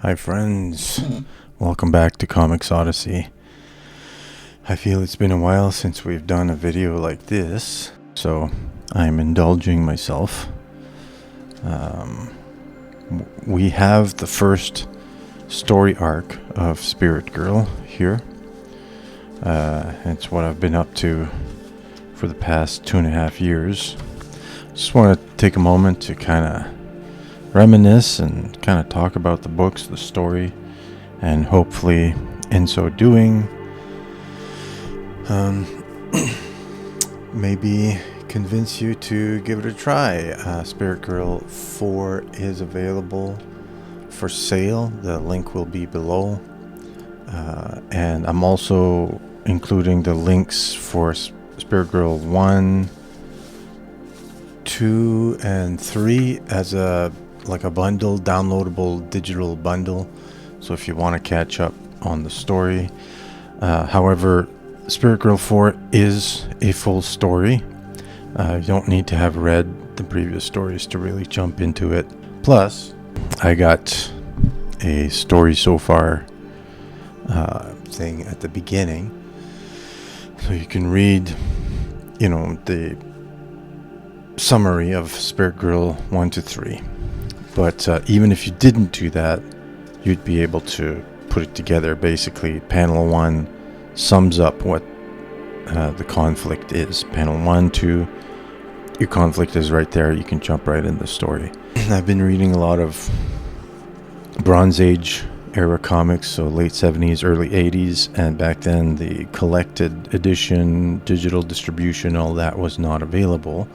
Hi friends, welcome back to Comics Odyssey. I feel it's been a while since we've done a video like this, so I'm indulging myself. We have the first story arc of Spirit Girl here. It's what I've been up to for the past 2.5 years. Just want to take a moment to kind of reminisce and kind of talk about the books, the story, and hopefully in so doing maybe convince you to give it a try. Spirit Girl 4 is available for sale. The link will be below, and I'm also including the links for Spirit Girl 1, 2, and 3 as a bundle, downloadable digital bundle. So if you want to catch up on the story. However, Spirit Girl 4 is a full story. You don't need to have read the previous stories to really jump into it. Plus, I got a story so far thing at the beginning. So you can read, the summary of Spirit Girl 1 to 3. But even if you didn't do that, you'd be able to put it together. Basically, panel 1 sums up what the conflict is. Panel 1, 2, your conflict is right there. You can jump right in the story. I've been reading a lot of Bronze Age era comics, so late 70s, early 80s, and back then the collected edition, digital distribution, all that was not available.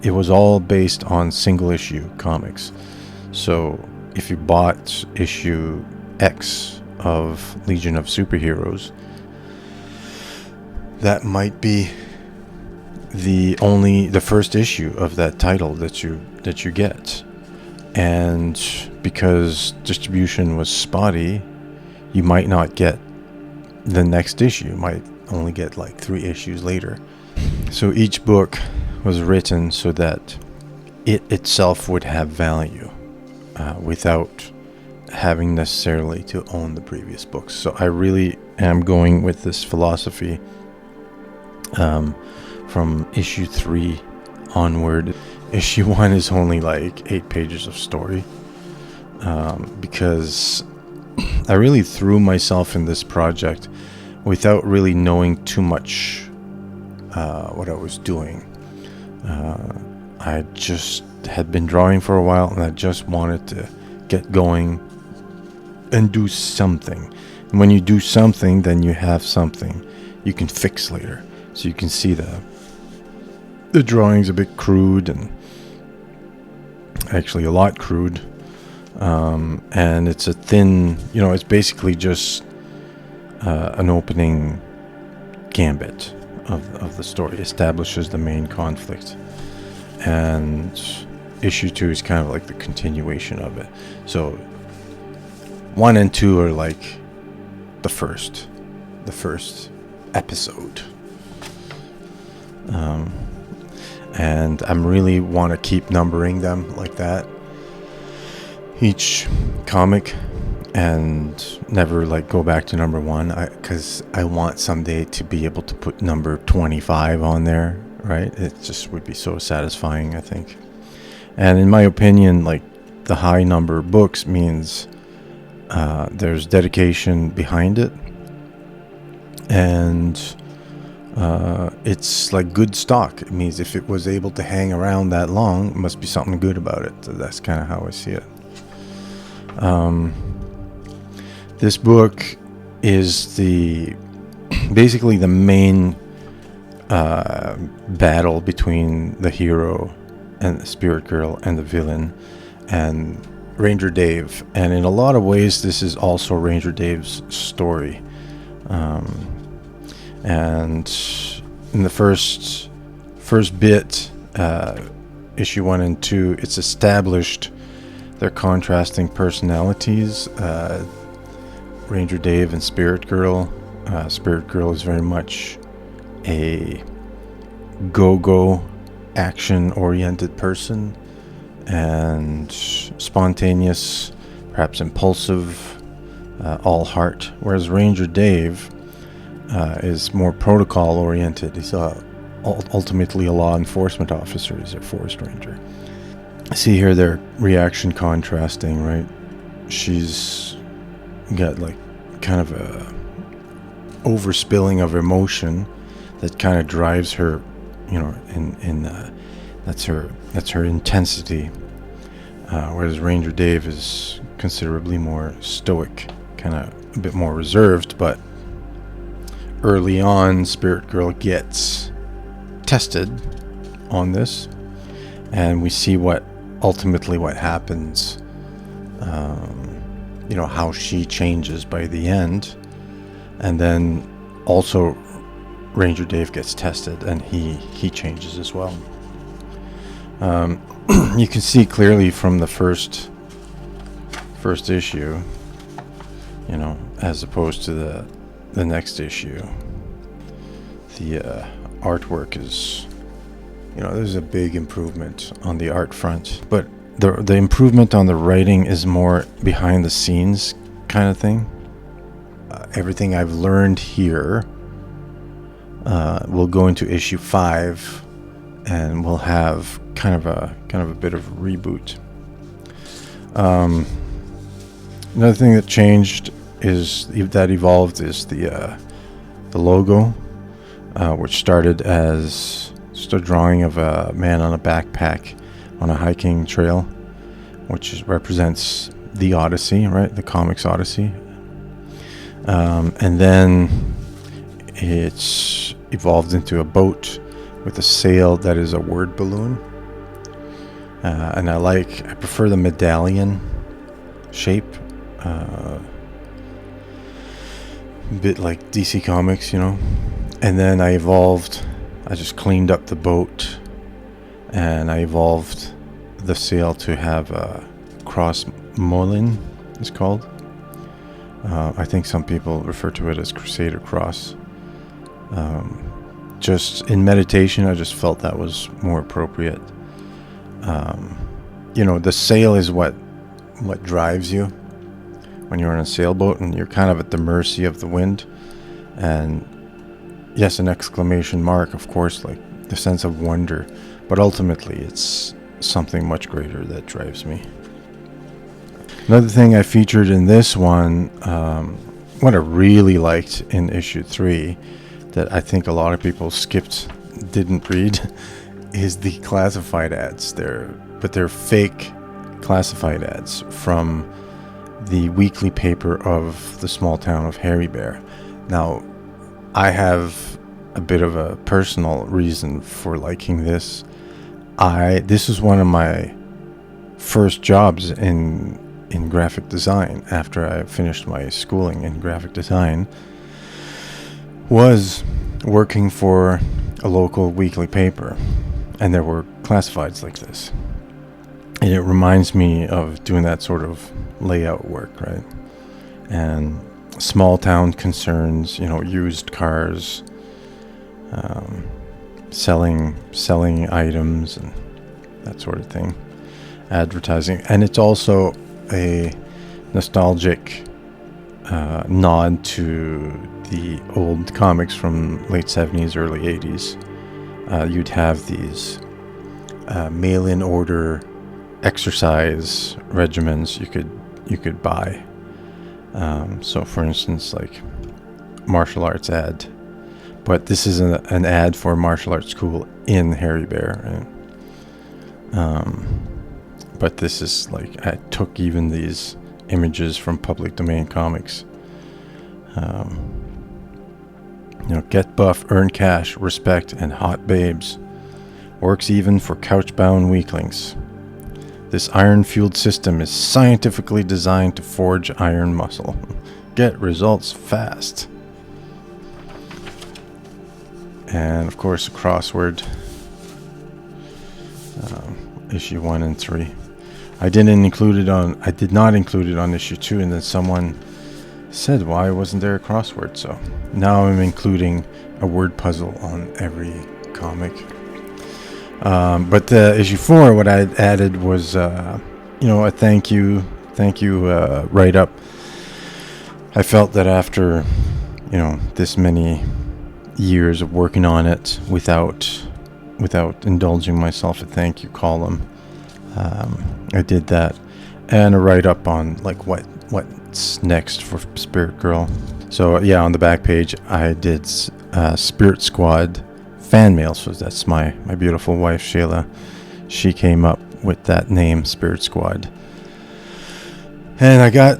It was all based on single issue comics. So if you bought issue X of Legion of Superheroes, that might be the first issue of that title that you get. And because distribution was spotty, you might not get the next issue. You might only get 3 issues later. So each book was written so that it itself would have value without having necessarily to own the previous books. So I really am going with this philosophy from issue 3 onward. Issue 1 is only 8 pages of story because I really threw myself in this project without really knowing too much what I was doing. I just had been drawing for a while, and I just wanted to get going and do something. And when you do something, then you have something you can fix later. So you can see the drawing's a bit crude, and actually a lot crude. And it's a thin, it's basically just an opening gambit of the story. Establishes the main conflict. And issue 2 is kind of the continuation of it. So 1 and 2 are the first episode. And I'm really want to keep numbering them like that, each comic, and never go back to number 1, because I want someday to be able to put number 25 on there, right? It just would be so satisfying, I think. And in my opinion, the high number of books means there's dedication behind it, and it's good stock. It means if it was able to hang around that long, it must be something good about it. So that's kind of how I see it. This book is basically the main battle between the hero and the Spirit Girl and the villain and Ranger Dave. And in a lot of ways, this is also Ranger Dave's story. And in the first bit, issue 1 and 2, it's established their contrasting personalities, Ranger Dave and Spirit Girl. Spirit Girl is very much a go-go, action-oriented person, and spontaneous, perhaps impulsive, all heart. Whereas Ranger Dave is more protocol oriented. He's ultimately a law enforcement officer. He's a forest ranger. See here their reaction contrasting, right? She's got like kind of a overspilling of emotion that kind of drives her, you know, that's her intensity. Whereas Ranger Dave is considerably more stoic, kind of a bit more reserved. But early on, Spirit Girl gets tested on this, and we see what happens. You know, how she changes by the end, and then also Ranger Dave gets tested, and he changes as well. You can see clearly from the first issue, you know, as opposed to the next issue. The artwork is, you know, there's a big improvement on the art front, but the improvement on the writing is more behind the scenes kind of thing. Everything I've learned here will go into issue 5, and we'll have kind of a bit of a reboot. Another thing that changed is that evolved is the logo, which started as just a drawing of a man on a backpack on a hiking trail, which represents the Odyssey, right? The comics Odyssey. And then it's evolved into a boat with a sail that is a word balloon. And I prefer the medallion shape. A bit like DC Comics, you know. And then I just cleaned up the boat, and I evolved the sail to have a cross mullion, it's called. I think some people refer to it as Crusader Cross. Just in meditation, I just felt that was more appropriate. You know, the sail is what drives you when you're on a sailboat, and you're kind of at the mercy of the wind. And yes, an exclamation mark, of course, like the sense of wonder, but ultimately it's something much greater that drives me. Another thing I featured in this one, what I really liked in issue 3 that I think a lot of people didn't read, is the classified ads. They're fake classified ads from the weekly paper of the small town of Hairy Bear. Now, I have a bit of a personal reason for liking this. This was one of my first jobs in graphic design after I finished my schooling in graphic design, was working for a local weekly paper, and there were classifieds like this. And it reminds me of doing that sort of layout work, right? And small town concerns, you know, used cars, selling items and that sort of thing, advertising. And it's also a nostalgic nod to the old comics from late 70s, early 80s. You'd have these mail-in order exercise regimens you could buy. So for instance, like martial arts ad, but this is an ad for a martial arts school in Hairy Bear. But this is like, I took even these images from public domain comics. You know, get buff, earn cash, respect, and hot babes. Works even for couch-bound weaklings. This iron-fueled system is scientifically designed to forge iron muscle. Get results fast. And of course, a crossword. Issue 1 and 3. I did not include it on issue 2, and then someone said, why wasn't there a crossword? So now I'm including a word puzzle on every comic. But issue 4, what I added was, a thank you thank you write-up. I felt that after, this many years of working on it without indulging myself a thank you column, I did that, and a write-up on like what's next for Spirit Girl. So yeah, on the back page I did Spirit Squad fan mail. So that's my beautiful wife Shayla. She came up with that name, Spirit Squad. And I got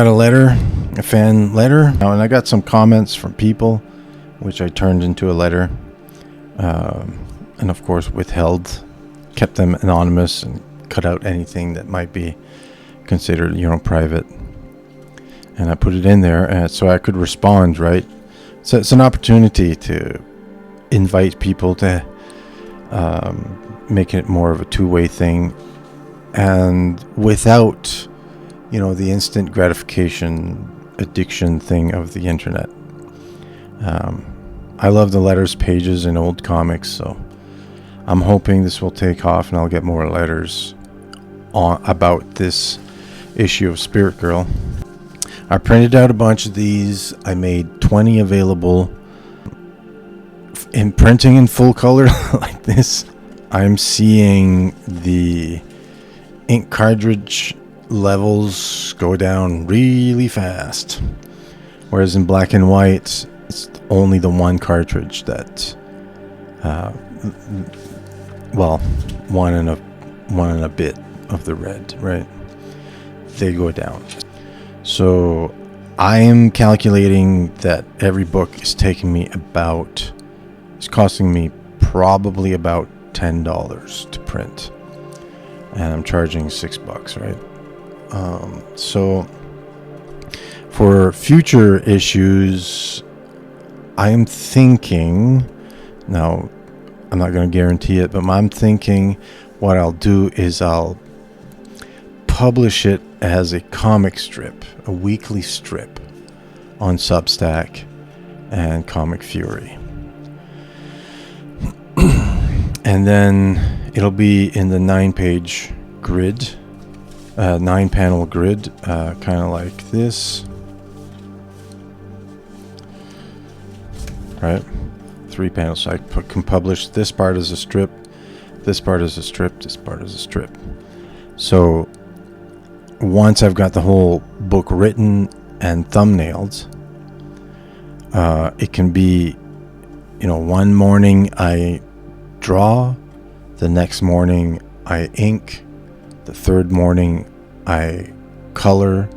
a letter, a fan letter, and I got some comments from people, which I turned into a letter, and of course kept them anonymous, and cut out anything that might be considered, private. And I put it in there, so I could respond, right? So it's an opportunity to invite people to make it more of a two-way thing, and without, the instant gratification addiction thing of the internet. I love the letters pages in old comics, so I'm hoping this will take off and I'll get more letters about this issue of Spirit Girl. I printed out a bunch of these. I made 20 available in printing in full color like this. I'm seeing the ink cartridge levels go down really fast, whereas in black and white it's only the one cartridge that one and a bit of the red, right? They go down. So I am calculating that every book is costing me probably about $10 to print, and I'm charging $6, right? So for future issues, I am thinking, now I'm not going to guarantee it, but I'm thinking what I'll do is I'll publish it as a comic strip, a weekly strip on Substack and Comic Fury. And then it'll be in the 9-page grid, 9-panel grid, kind of like this. Right? 3 panels. So I can publish this part as a strip, this part as a strip, this part as a strip. So once I've got the whole book written and thumbnailed, it can be, one morning I draw, the next morning I ink, the third morning I color,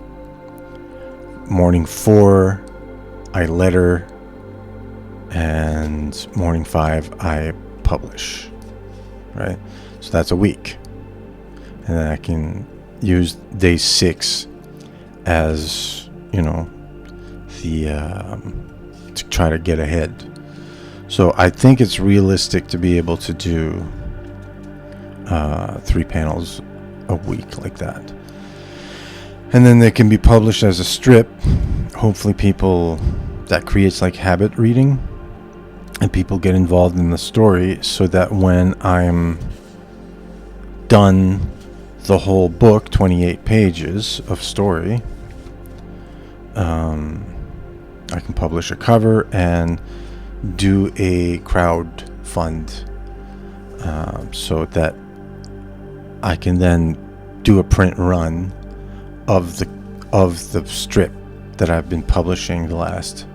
morning 4 I letter, and morning 5 I publish, right? So that's a week, and then I can use day 6 as to try to get ahead. So I think it's realistic to be able to do 3 panels a week like that, and then they can be published as a strip. Hopefully that creates like habit reading, and people get involved in the story, so that when I'm done the whole book, 28 pages of story, I can publish a cover and do a crowd fund, so that I can then do a print run of the strip that I've been publishing the last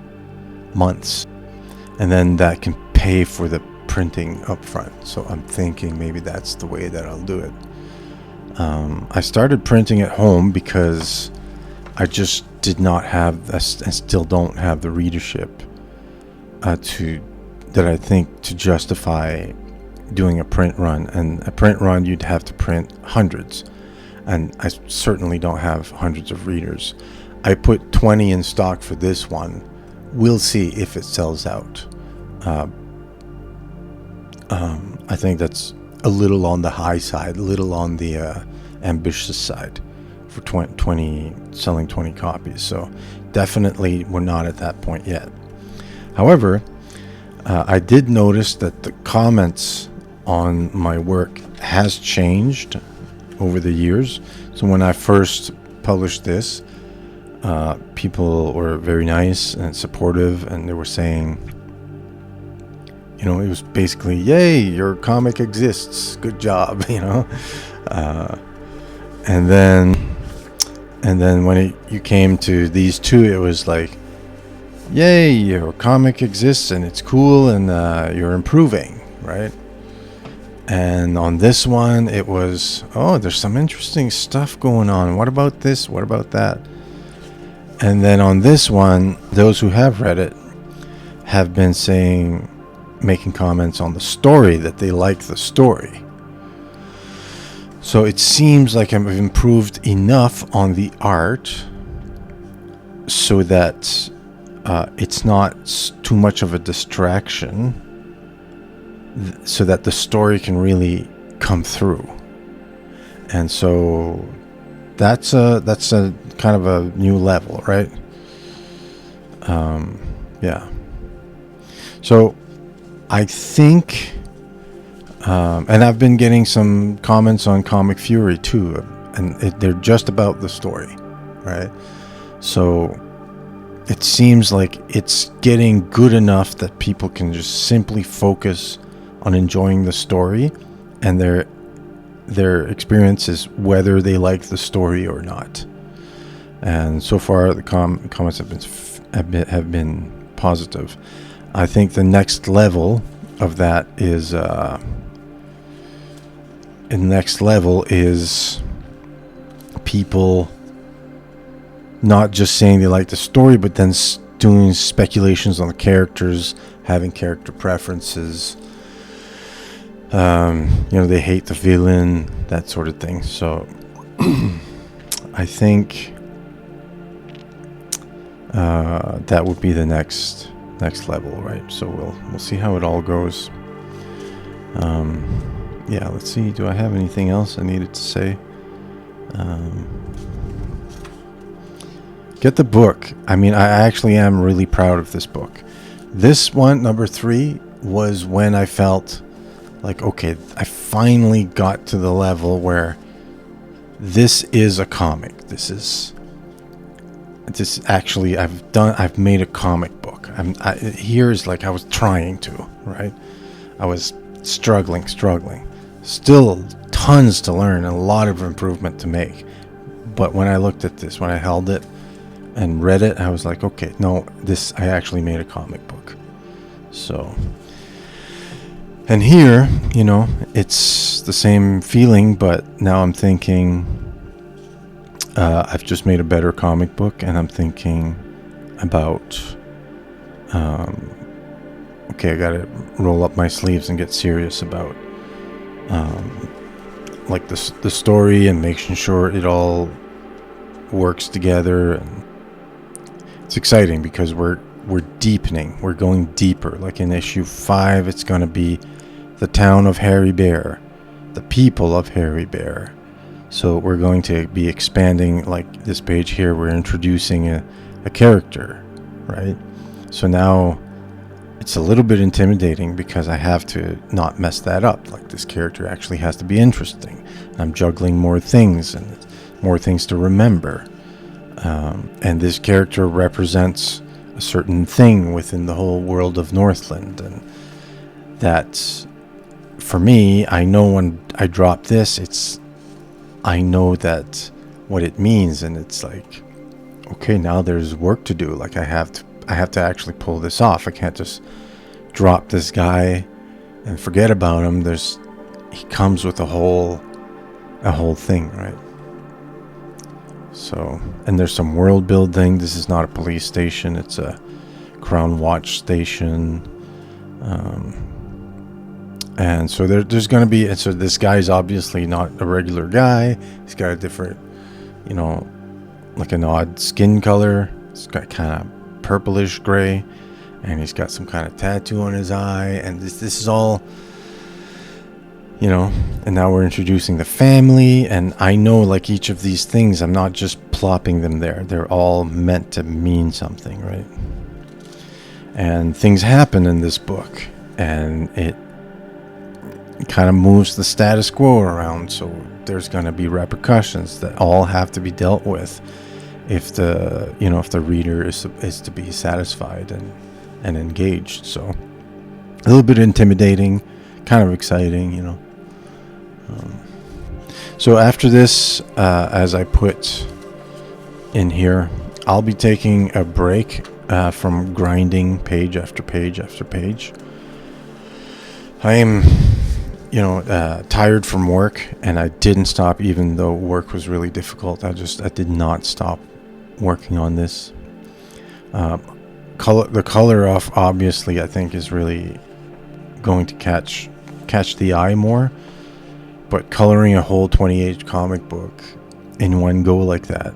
months, and then that can pay for the printing up front. So I'm thinking maybe that's the way that I'll do it. I started printing at home because I just did not have, and still don't have, the readership I think to justify doing a print run. And a print run, you'd have to print hundreds, and I certainly don't have hundreds of readers. I put 20 in stock for this one. We'll see if it sells out. I think that's a little on the high side, a little on the ambitious side for selling 20 copies. So definitely we're not at that point yet. However, I did notice that the comments on my work has changed over the years. So when I first published this, people were very nice and supportive, and they were saying, it was basically, yay, your comic exists, good job, and then when you came to these two, it was like, yay, your comic exists and it's cool, and you're improving, right? And on this one, it was, there's some interesting stuff going on. What about this? What about that? And then on this one, those who have read it have been making comments on the story, that they like the story. So it seems like I've improved enough on the art so that it's not too much of a distraction, so that the story can really come through. And so that's a kind of a new level, right? Yeah. So I think, and I've been getting some comments on Comic Fury too, and they're just about the story, right? So it seems like it's getting good enough that people can just simply focus on enjoying the story, and their experience is whether they like the story or not. And so far, the comments have been positive. I think the next level of that is people not just saying they like the story, but then doing speculations on the characters, having character preferences. They hate the villain, that sort of thing. So I think that would be the next level, right? So we'll see how it all goes. Let's see. Do I have anything else I needed to say? Get the book. I mean, I actually am really proud of this book. This one, number 3, was when I felt like, okay, I finally got to the level where this is a comic. This actually, I've made a comic book. Here's like I was trying to, right? I was struggling. Still tons to learn and a lot of improvement to make. But when I looked at this, when I held it and read it, I was like, okay, no, I actually made a comic book. So, and here, it's the same feeling, but now I'm thinking, I've just made a better comic book, and I'm thinking about, okay, I gotta roll up my sleeves and get serious about, like the story, and making sure it all works together. And it's exciting because we're deepening, we're going deeper. Like in issue 5, it's going to be the town of Hairy Bear, the people of Hairy Bear. So we're going to be expanding, like this page here, we're introducing a character, right? So now it's a little bit intimidating because I have to not mess that up. Like this character actually has to be interesting. I'm juggling more things and more things to remember. And this character represents a certain thing within the whole world of Northland. And that's, for me, I know when I drop this, I know that what it means, and it's like, okay, now there's work to do. Like I have to actually pull this off. I can't just drop this guy and forget about him. He comes with a whole thing, right? So, and there's some world building. This is not a police station, it's a Crown Watch station. And so there's going to be, and so this guy's obviously not a regular guy. He's got a different, like an odd skin color. It's got kind of purplish gray, and he's got some kind of tattoo on his eye. And this is all, and now we're introducing the family. And I know, like, each of these things, I'm not just plopping them there. They're all meant to mean something, right? And things happen in this book, and it kind of moves the status quo around. So there's going to be repercussions that all have to be dealt with if the reader is to be satisfied and engaged. So a little bit intimidating, kind of exciting. So after this, as I put in here, I'll be taking a break from grinding page after page after page. I am tired from work, and I didn't stop even though work was really difficult. I did not stop working on this. The color off, obviously, I think is really going to catch the eye more, but coloring a whole 20-page comic book in one go like that,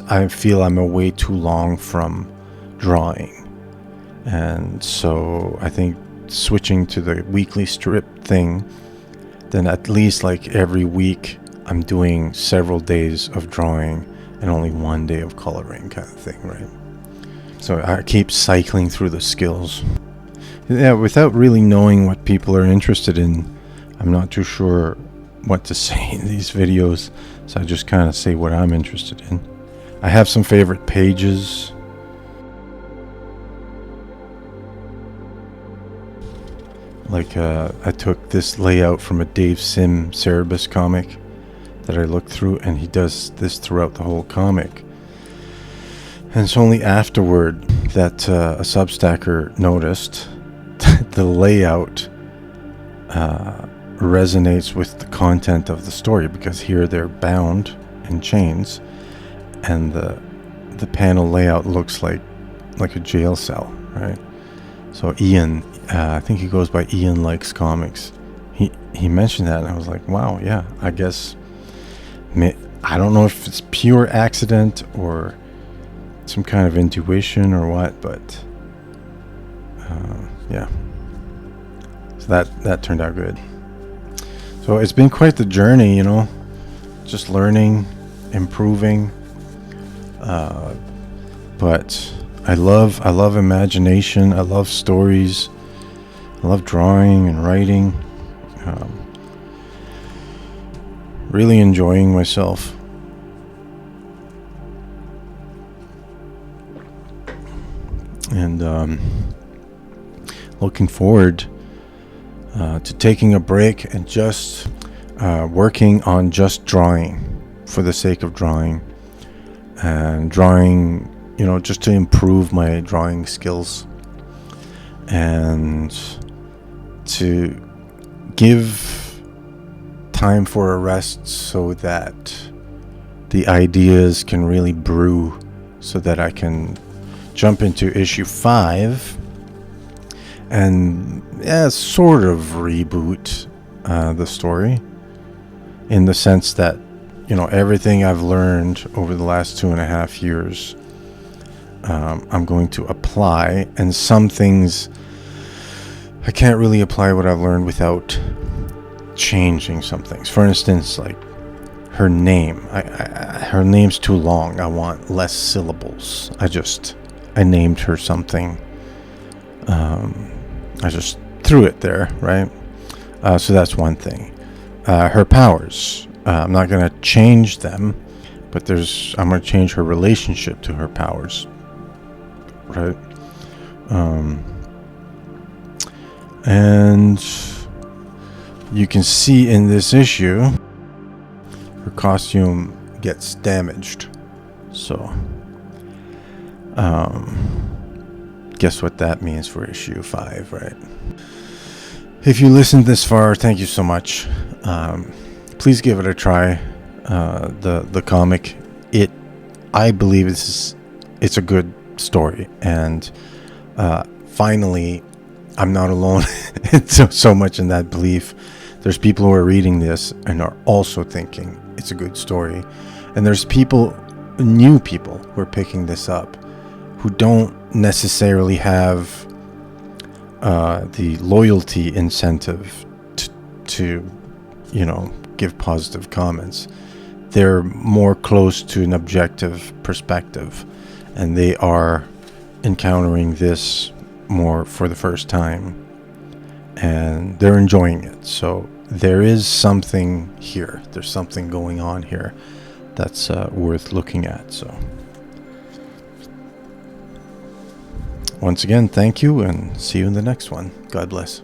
I feel I'm away too long from drawing. And so I think switching to the weekly strip thing, then at least like every week I'm doing several days of drawing and only one day of coloring, kind of thing, right? So I keep cycling through the skills. Yeah, without really knowing what people are interested in, I'm not too sure what to say in these videos, so I just kind of say what I'm interested in. I have some favorite pages. Like I took this layout from a Dave Sim Cerebus comic that I looked through, and he does this throughout the whole comic. And it's only afterward that a Substacker noticed that the layout resonates with the content of the story, because here they're bound in chains, and the panel layout looks like a jail cell, right? So Ian, I think he goes by Ian Likes Comics. He mentioned that, and I was like, wow, yeah, I guess. I don't know if it's pure accident or some kind of intuition or what, but yeah. So that turned out good. So it's been quite the journey, just learning, improving. But I love imagination. I love stories. I love drawing and writing. Really enjoying myself. And looking forward to taking a break and just working on just drawing for the sake of drawing. And drawing, just to improve my drawing skills. And to give time for a rest so that the ideas can really brew, so that I can jump into issue 5 and sort of reboot the story, in the sense that everything I've learned over the last 2.5 years, I'm going to apply, and some things I can't really apply what I've learned without changing some things. For instance, like her name. Her name's too long. I want less syllables. I named her something. I just threw it there, right? So that's one thing. Her powers. I'm not going to change them, but I'm going to change her relationship to her powers, right? And you can see in this issue, her costume gets damaged. So, guess what that means for issue 5, right? If you listened this far, thank you so much. Please give it a try. The comic, I believe it's a good story, and finally, I'm not alone so much in that belief. There's people who are reading this and are also thinking it's a good story, and there's new people who are picking this up, who don't necessarily have the loyalty incentive to give positive comments. They're more close to an objective perspective, and they are encountering this more for the first time, and they're enjoying it. So there is something here. There's something going on here that's worth looking at. So once again, thank you, and see you in the next one. God bless.